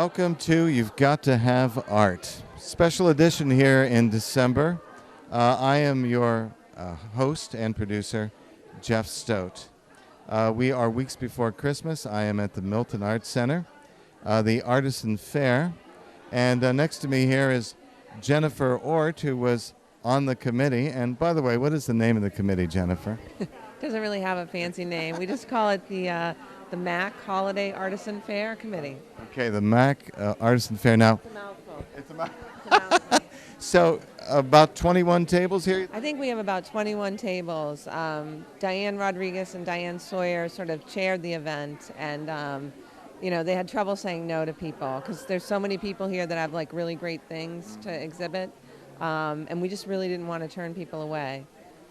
Welcome to You've Got to Have Art. Special edition here in December. I am your host and producer, Jeff Stoodt. We are weeks before Christmas. I am at the Milton Art Center, the Artisan Fair. And next to me here is Jennifer Ort, who was on the committee. And by the way, what is the name of the committee, Jennifer? Doesn't really have a fancy name. We just call it the MAC Holiday Artisan Fair Committee. Okay, the MAC Artisan Fair. Now, It's a mouthful. it's a mouthful. So, about 21 tables here? I think we have about 21 tables. Diane Rodriguez and Diane Sawyer sort of chaired the event, and they had trouble saying no to people because there's so many people here that have like really great things to exhibit, and we just really didn't want to turn people away.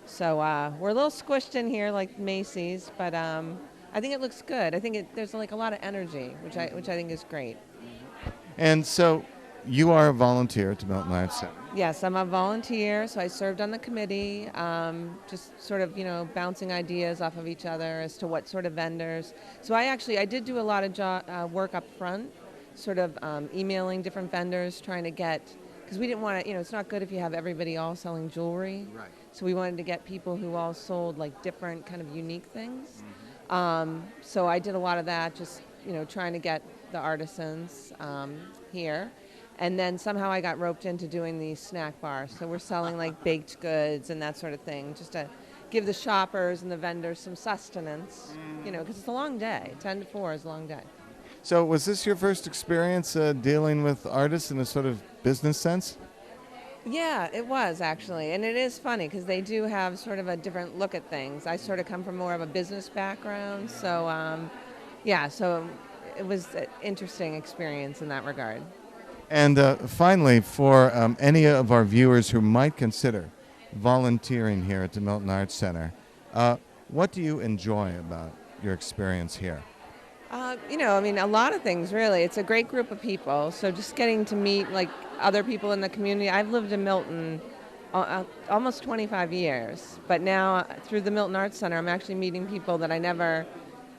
So we're a little squished in here like Macy's, but I think it looks good. I think there's like a lot of energy, which I think is great. And so, you are a volunteer at the Milton Art Center. Yes, I'm a volunteer, so I served on the committee, just sort of, bouncing ideas off of each other as to what sort of vendors. So I did do a lot of work up front, sort of emailing different vendors, trying to get, because we didn't want to, it's not good if you have everybody all selling jewelry. Right. So we wanted to get people who all sold like different kind of unique things. So I did a lot of that, just, trying to get the artisans here. And then somehow I got roped into doing the snack bar. So we're selling like baked goods and that sort of thing, just to give the shoppers and the vendors some sustenance, because it's a long day. 10 to 4 is a long day. So was this your first experience dealing with artists in a sort of business sense? Yeah, it was actually. And it is funny because they do have sort of a different look at things. I sort of come from more of a business background. So, so it was an interesting experience in that regard. And finally, for any of our viewers who might consider volunteering here at the Milton Arts Center, what do you enjoy about your experience here? A lot of things, really. It's a great group of people. So just getting to meet, like, other people in the community. I've lived in Milton almost 25 years. But now, through the Milton Arts Center, I'm actually meeting people that I never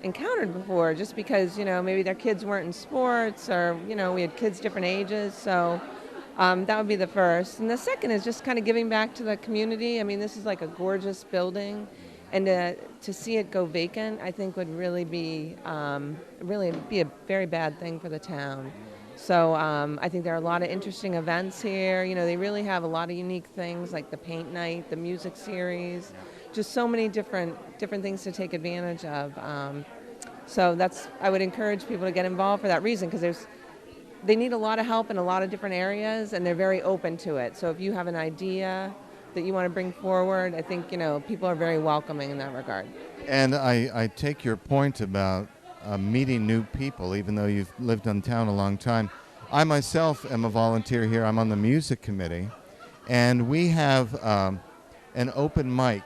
encountered before, just because, maybe their kids weren't in sports, or, we had kids different ages. So that would be the first. And the second is just kind of giving back to the community. I mean, this is like a gorgeous building. And to see it go vacant, I think would really be a very bad thing for the town. So I think there are a lot of interesting events here. They really have a lot of unique things like the paint night, the music series, just so many different things to take advantage of. So I would encourage people to get involved for that reason, because they need a lot of help in a lot of different areas, and they're very open to it. So if you have an idea that you want to bring forward, I think, people are very welcoming in that regard. And I take your point about meeting new people, even though you've lived in town a long time. I myself am a volunteer here. I'm on the music committee, and we have an open mic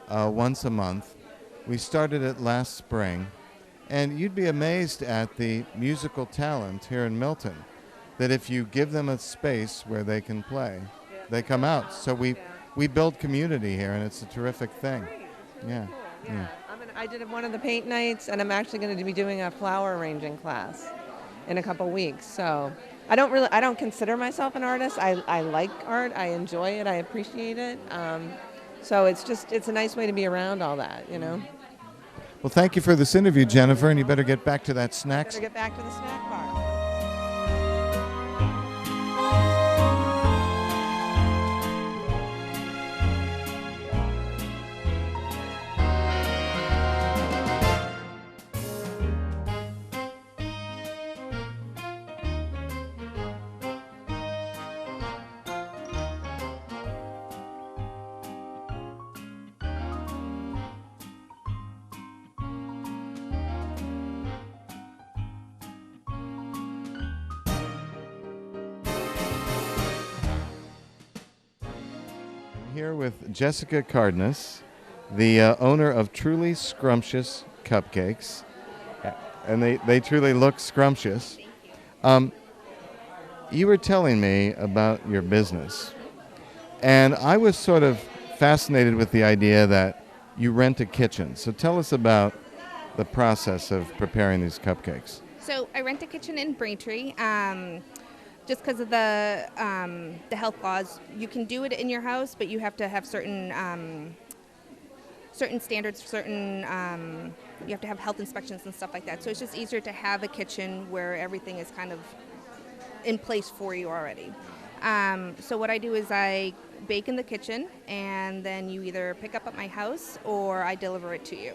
once a month. We started it last spring, and you'd be amazed at the musical talent here in Milton, that if you give them a space where they can play, they come out. So we build community here, and it's a terrific thing. Yeah. Cool. Yeah. I did one of the paint nights, and I'm actually going to be doing a flower arranging class in a couple weeks. So I don't consider myself an artist. I like art. I enjoy it. I appreciate it. So it's a nice way to be around all that, Well, thank you for this interview, Jennifer, and you better get back to that snack. Better get back to the snack bar. Here with Jessica Cardenas, the owner of Truly Scrumptious Cupcakes, and they truly look scrumptious. You were telling me about your business, and I was sort of fascinated with the idea that you rent a kitchen. So tell us about the process of preparing these cupcakes. So I rent a kitchen in Braintree. Just because of the health laws, you can do it in your house, but you have to have certain standards, you have to have health inspections and stuff like that. So it's just easier to have a kitchen where everything is kind of in place for you already. So what I do is I bake in the kitchen, and then you either pick up at my house or I deliver it to you.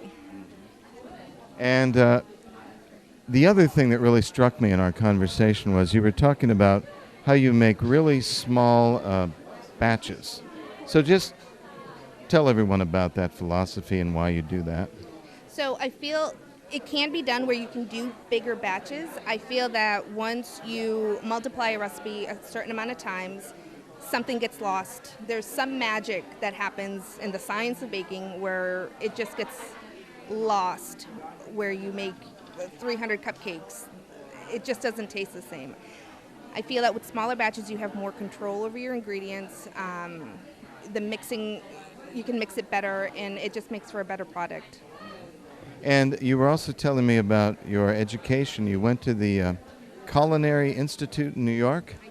And the other thing that really struck me in our conversation was you were talking about how you make really small batches. So just tell everyone about that philosophy and why you do that. So I feel it can be done where you can do bigger batches. I feel that once you multiply a recipe a certain amount of times, something gets lost. There's some magic that happens in the science of baking where it just gets lost, where you make 300 cupcakes. It just doesn't taste the same. I feel that with smaller batches you have more control over your ingredients. The mixing, you can mix it better, and it just makes for a better product. And you were also telling me about your education. You went to the Culinary Institute in New York? I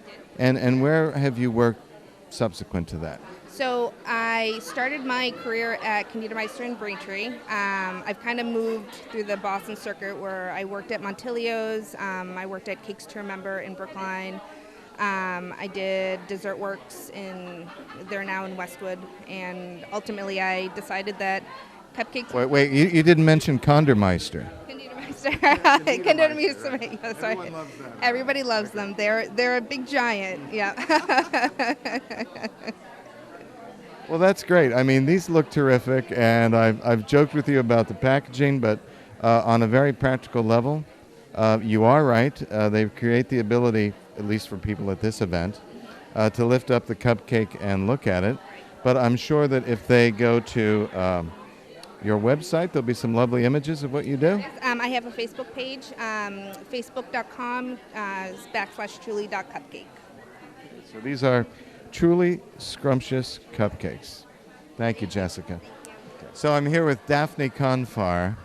did. And where have you worked subsequent to that? So I started my career at Konditormeister in Braintree. I've kind of moved through the Boston circuit where I worked at Montilio's. I worked at Cakes to Remember in Brookline. I did Dessert Works they're now in Westwood. And ultimately I decided that cupcakes... Wait, you didn't mention Konditormeister. Konditormeister, that's right. Everyone loves that. Everybody loves them. They're a big giant, yeah. Well, that's great. I mean, these look terrific, and I've joked with you about the packaging, but on a very practical level, you are right. They create the ability, at least for people at this event, to lift up the cupcake and look at it. But I'm sure that if they go to your website, there'll be some lovely images of what you do. Yes, I have a Facebook page, facebook.com/truly.cupcake. So these are truly scrumptious cupcakes. Thank you, Jessica. So I'm here with Daphne Confar.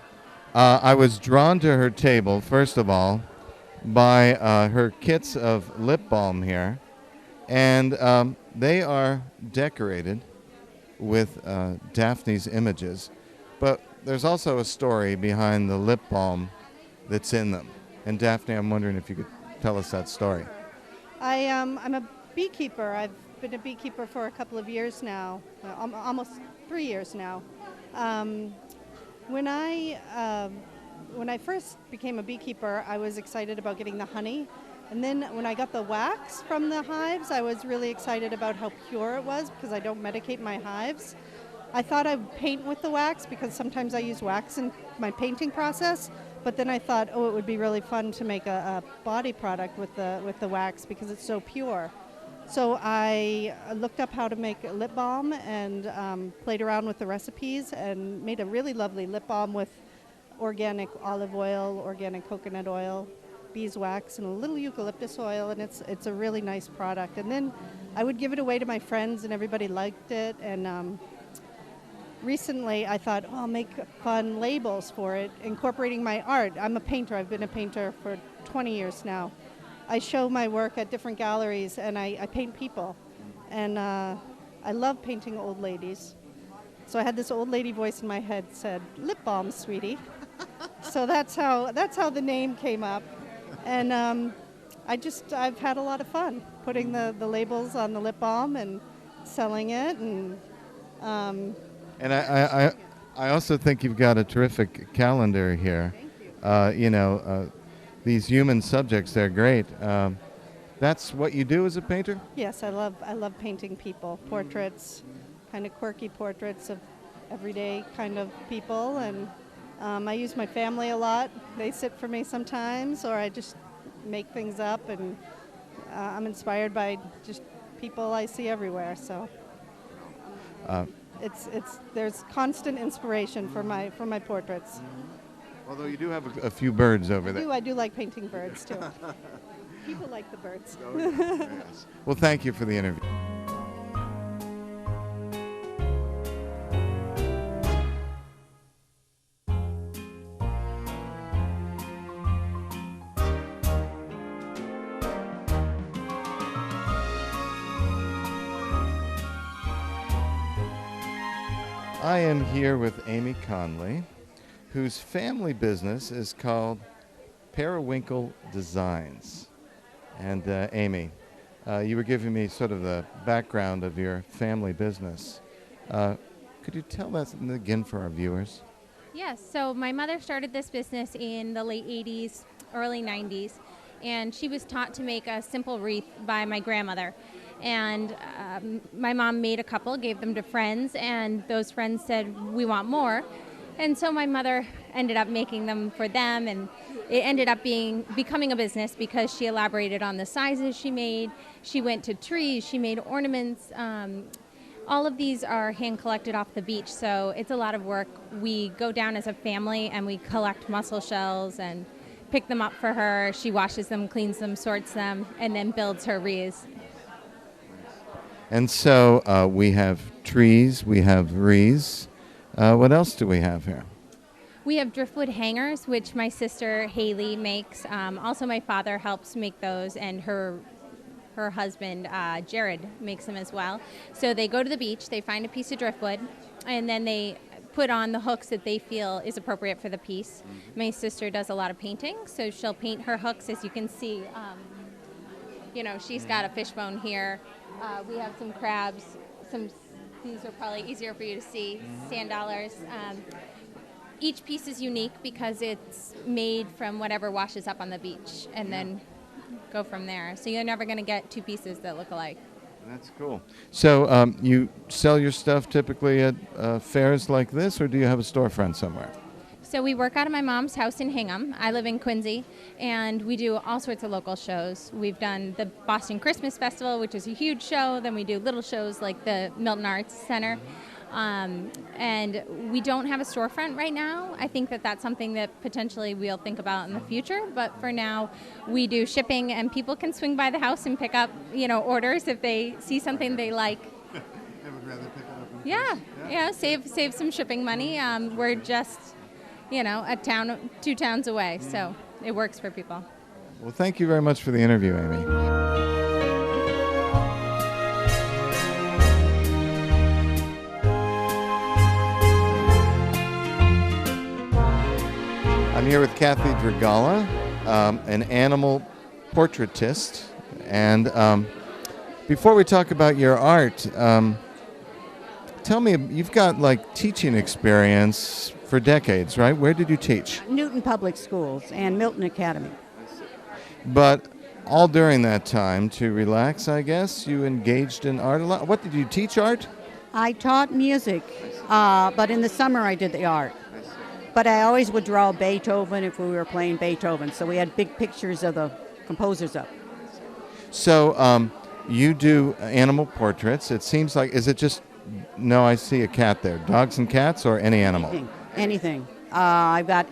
I was drawn to her table, first of all, by her kits of lip balm here. And they are decorated with Daphne's images. But there's also a story behind the lip balm that's in them. And Daphne, I'm wondering if you could tell us that story. I'm a beekeeper. I've been a beekeeper for a couple of years now, almost 3 years now. When I first became a beekeeper, I was excited about getting the honey. And then when I got the wax from the hives, I was really excited about how pure it was because I don't medicate my hives. I thought I'd paint with the wax because sometimes I use wax in my painting process. But then I thought, it would be really fun to make a body product with the wax because it's so pure. So I looked up how to make a lip balm and played around with the recipes and made a really lovely lip balm with organic olive oil, organic coconut oil, beeswax, and a little eucalyptus oil, and it's a really nice product. And then I would give it away to my friends, and everybody liked it. And recently I thought, I'll make fun labels for it, incorporating my art. I'm a painter. I've been a painter for 20 years now. I show my work at different galleries, and I paint people. And I love painting old ladies. So I had this old lady voice in my head said, "Lip balm, sweetie." So that's how the name came up. And I've had a lot of fun putting the labels on the lip balm and selling it. And I also think you've got a terrific calendar here. Thank you. These human subjects, they're great. That's what you do as a painter? Yes, I love painting people, portraits, kind of quirky portraits of everyday kind of people. And I use my family a lot. They sit for me sometimes, or I just make things up. And I'm inspired by just people I see everywhere. So there's constant inspiration for my portraits. Although you do have a few birds over there. I do like painting birds too. People like the birds. Oh, yes. Well, thank you for the interview. I am here with Amy Conley, whose family business is called Periwinkle Designs. And Amy, you were giving me sort of the background of your family business. Could you tell that again for our viewers? Yes, so my mother started this business in the late 80s, early 90s, and she was taught to make a simple wreath by my grandmother. And my mom made a couple, gave them to friends, and those friends said, we want more. And so my mother ended up making them for them, and it ended up becoming a business because she elaborated on the sizes she made. She went to trees, she made ornaments. All of these are hand collected off the beach, so it's a lot of work. We go down as a family and we collect mussel shells and pick them up for her. She washes them, cleans them, sorts them, and then builds her wreaths. And so we have trees, we have wreaths. What else do we have here? We have driftwood hangers, which my sister Haley makes. Also, my father helps make those, and her husband Jared makes them as well. So they go to the beach, they find a piece of driftwood, and then they put on the hooks that they feel is appropriate for the piece. My sister does a lot of painting, so she'll paint her hooks, as you can see. She's got a fishbone here. We have some crabs. These are probably easier for you to see. Sand dollars. Each piece is unique because it's made from whatever washes up on the beach, and then go from there. So you're never going to get two pieces that look alike. That's cool. So you sell your stuff typically at fairs like this, or do you have a storefront somewhere? So we work out of my mom's house in Hingham. I live in Quincy, and we do all sorts of local shows. We've done the Boston Christmas Festival, which is a huge show. Then we do little shows like the Milton Arts Center. And we don't have a storefront right now. I think that that's something that potentially we'll think about in the future. But for now, we do shipping, and people can swing by the house and pick up, orders if they see something they like. I would rather pick it up in Yeah, save some shipping money. We're just, a town, 2 towns away, so it works for people. Well, thank you very much for the interview, Amy. I'm here with Kathy Dragala, an animal portraitist. And before we talk about your art, tell me, you've got teaching experience for decades, right? Where did you teach? Newton Public Schools and Milton Academy. But all during that time, to relax, I guess, you engaged in art a lot. What, did you teach art? I taught music, but in the summer I did the art. But I always would draw Beethoven if we were playing Beethoven, so we had big pictures of the composers up. So you do animal portraits. It seems like, is it just, no, I see a cat there. Dogs and cats or any animal? Anything. I've got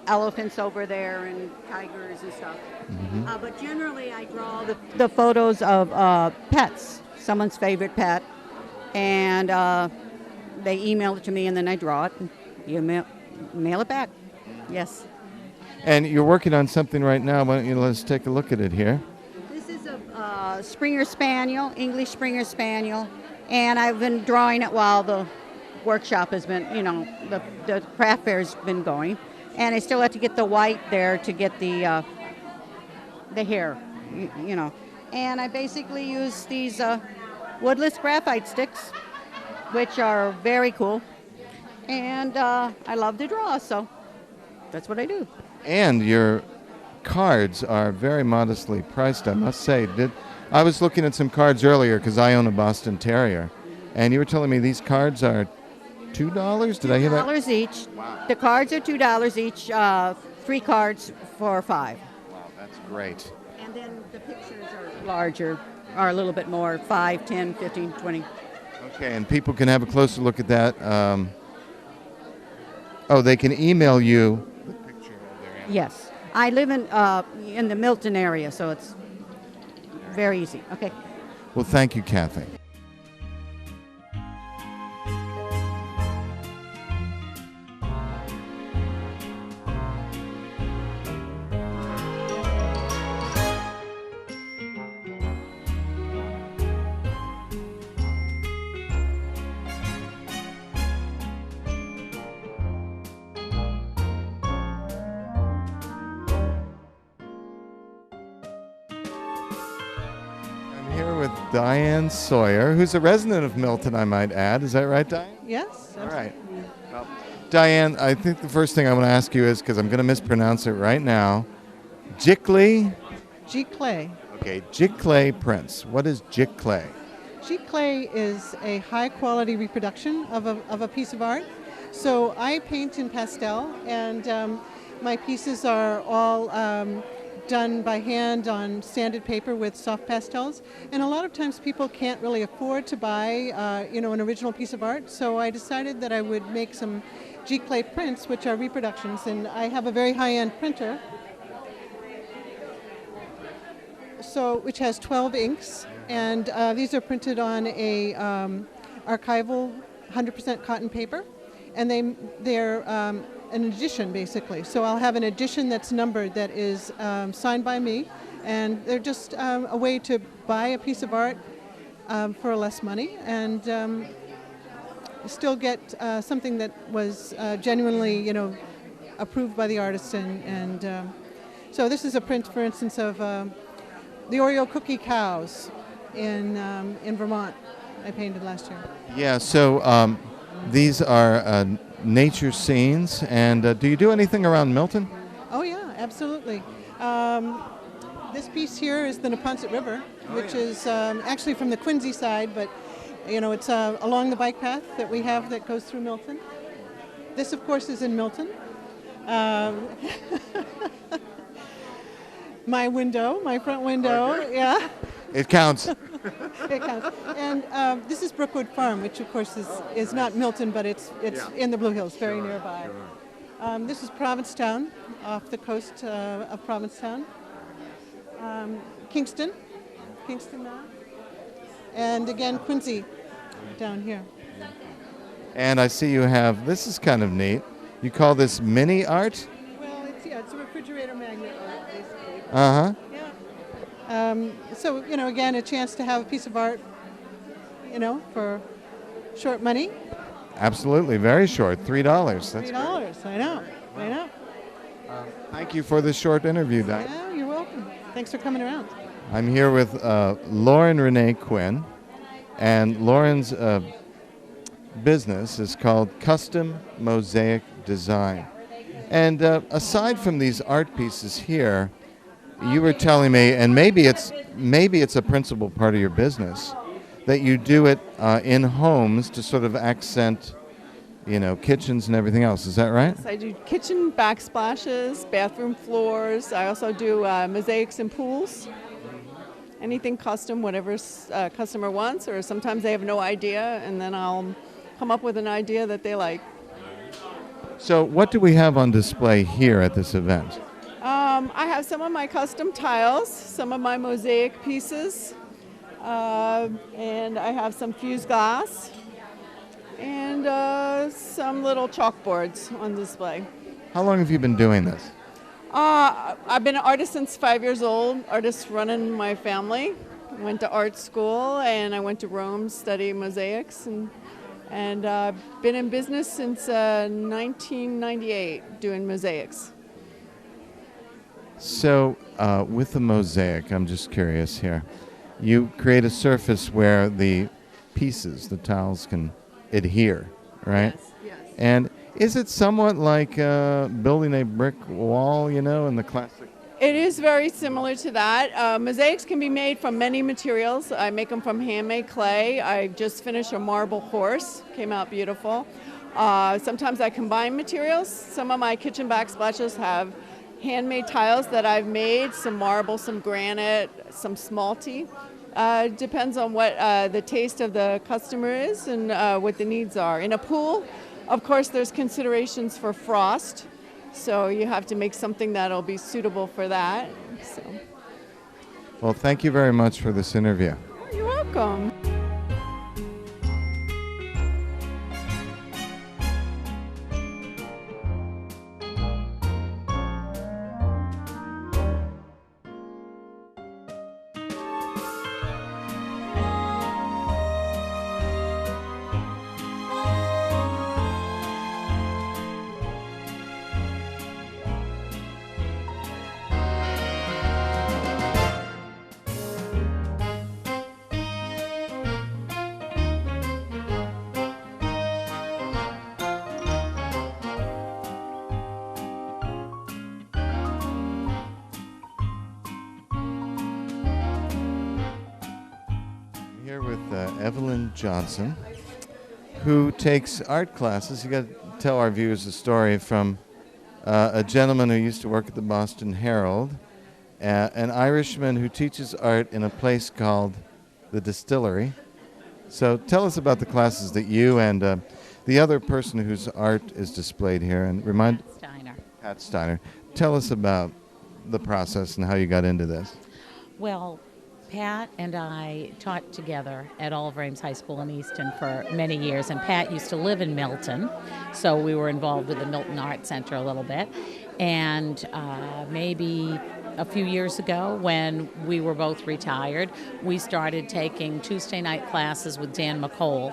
elephants over there and tigers and stuff. Mm-hmm. But generally I draw the photos of pets, someone's favorite pet, and they email it to me and then I draw it and mail it back. Yes. And you're working on something right now. Why don't you let us take a look at it here? This is a Springer Spaniel, English Springer Spaniel, and I've been drawing it while the workshop has been, the craft fair's been going, and I still have to get the white there to get the hair, And I basically use these woodless graphite sticks, which are very cool. And I love to draw, so that's what I do. And your cards are very modestly priced, I must say. I was looking at some cards earlier because I own a Boston Terrier, and you were telling me these cards are $2? Did I hear that? $2 each. Wow. The cards are $2 each. 3 cards for $5. Wow, that's great. And then the pictures are larger, are a little bit more, 5, 10, 15, 20. Okay, and people can have a closer look at that. They can email you the picture of their animal. Yes. I live in the Milton area, so it's very easy. Okay. Well, thank you, Kathy. Diane Sawyer, who's a resident of Milton, I might add. Is that right, Diane? Yes. All right. Well, Diane, I think the first thing I want to ask you is, because I'm going to mispronounce it right now, Giclée? Giclée. Okay, Giclée prints. What is Giclée? Giclée is a high-quality reproduction of a piece of art. So I paint in pastel, and my pieces are all done by hand on sanded paper with soft pastels. And a lot of times people can't really afford to buy, an original piece of art. So I decided that I would make some Giclée prints, which are reproductions. And I have a very high-end printer, which has 12 inks. And these are printed on a archival 100% cotton paper. And they're an edition, basically. So I'll have an edition that's numbered that is signed by me, and they're just a way to buy a piece of art for less money and still get something that was genuinely, approved by the artisan. And so this is a print, for instance, of the Oreo cookie cows in Vermont. I painted last year. Yeah. So these are nature scenes, and do you do anything around Milton? Oh yeah, absolutely. This piece here is the Neponset River, which is actually from the Quincy side, but it's along the bike path that we have that goes through Milton. This, of course, is in Milton. My front window, yeah. It counts. It counts. And this is Brookwood Farm, which of course is not Milton, but it's in the Blue Hills, very nearby. This is Provincetown, off the coast of Provincetown. Kingston, Mass. And again, Quincy, down here. And I see you have, this is kind of neat. You call this mini art? Well, it's a refrigerator magnet art, basically. Uh-huh. So, again, a chance to have a piece of art, for short money. Absolutely, very short, $3. That's $3, I know. Thank you for this short interview, Diane. Yeah, you're welcome. Thanks for coming around. I'm here with Lauren Renee Quinn, and Lauren's business is called Custom Mosaic Design. And aside from these art pieces here, you were telling me, and maybe it's a principal part of your business, that you do it in homes to sort of accent, kitchens and everything else. Is that right? Yes, I do kitchen backsplashes, bathroom floors. I also do mosaics and pools. Anything custom, whatever customer wants, or sometimes they have no idea, and then I'll come up with an idea that they like. So what do we have on display here at this event? I have some of my custom tiles, some of my mosaic pieces, and I have some fused glass, and some little chalkboards on display. How long have you been doing this? I've been an artist since 5 years old, artist running my family. I went to art school, and I went to Rome to study mosaics, and been in business since 1998 doing mosaics. So with the mosaic, I'm just curious here. You create a surface where the pieces, the tiles, can adhere, right? Yes. And is it somewhat like building a brick wall, in the classic? It is very similar to that. Mosaics can be made from many materials. I make them from handmade clay. I just finished a marble horse, came out beautiful. Sometimes I combine materials. Some of my kitchen backsplashes have handmade tiles that I've made, some marble, some granite, some smalty. Depends on what the taste of the customer is and what the needs are. In a pool, of course, there's considerations for frost, so you have to make something that'll be suitable for that. So. Well, thank you very much for this interview. You're welcome. Evelyn Johnson, who takes art classes. You got to tell our viewers a story from a gentleman who used to work at the Boston Herald, an Irishman who teaches art in a place called the Distillery. So tell us about the classes that you and the other person whose art is displayed here, and remind Pat Steiner. Tell us about the process and how you got into this. Well, Pat and I taught together at Oliver Ames High School in Easton for many years, and Pat used to live in Milton, so we were involved with the Milton Art Center a little bit. And maybe a few years ago, when we were both retired, we started taking Tuesday night classes with Dan McCole,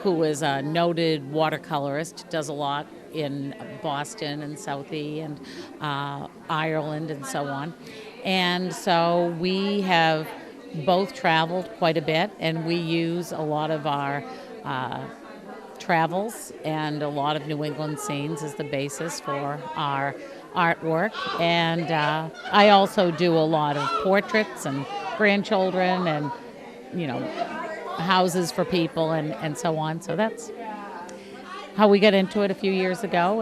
who is a noted watercolorist, does a lot in Boston and Southie and Ireland and so on. And so we have both traveled quite a bit, and we use a lot of our travels and a lot of New England scenes as the basis for our artwork. And I also do a lot of portraits and grandchildren and, houses for people and so on. So that's how we got into it a few years ago.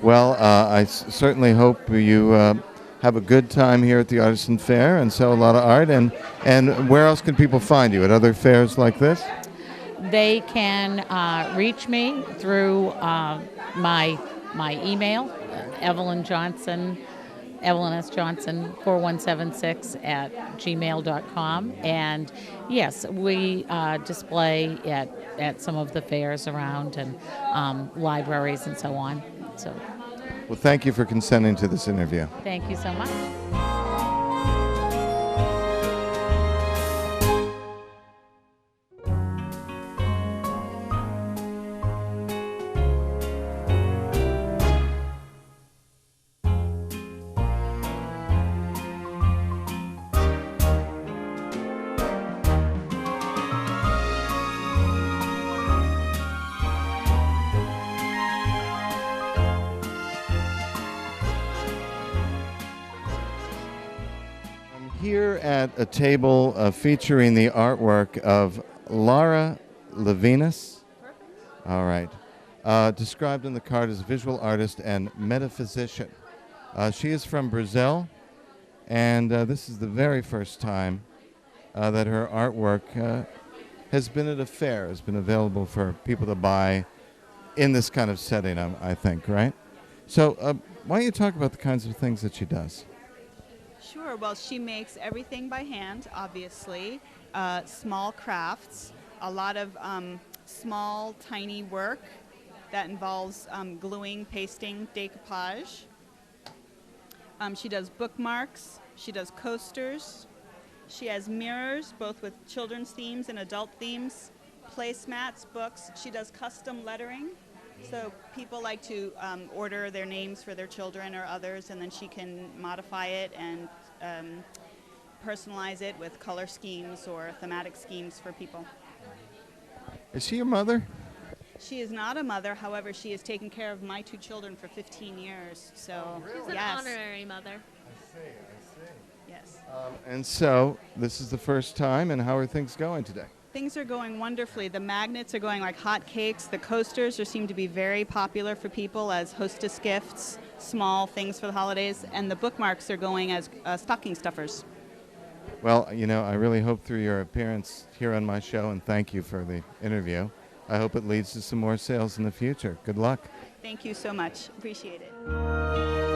Well, I certainly hope you have a good time here at the Artisan Fair and sell a lot of art. And where else can people find you? At other fairs like this? They can reach me through my email, Evelyn S. Johnson 4176 at gmail.com. And yes, we display at some of the fairs around and libraries and so on. So, well, thank you for consenting to this interview. Thank you so much. Here at a table featuring the artwork of Laura Levinas. All right. Described in the card as a visual artist and metaphysician. She is from Brazil, and this is the very first time that her artwork has been at a fair, has been available for people to buy in this kind of setting, I think, right? So why don't you talk about the kinds of things that she does? Sure. Well, she makes everything by hand, obviously. Small crafts, a lot of small, tiny work that involves gluing, pasting, decoupage. She does bookmarks. She does coasters. She has mirrors, both with children's themes and adult themes, placemats, books. She does custom lettering. So people like to order their names for their children or others, and then she can modify it and personalize it with color schemes or thematic schemes for people. Is she your mother? She is not a mother, however, she has taken care of my two children for 15 years. So, She's an honorary mother. I see. Yes. And so, this is the first time, and how are things going today? Things are going wonderfully. The magnets are going like hotcakes. The coasters seem to be very popular for people as hostess gifts, small things for the holidays, and the bookmarks are going as stocking stuffers. Well, I really hope through your appearance here on my show, and thank you for the interview, I hope it leads to some more sales in the future. Good luck. Thank you so much. Appreciate it.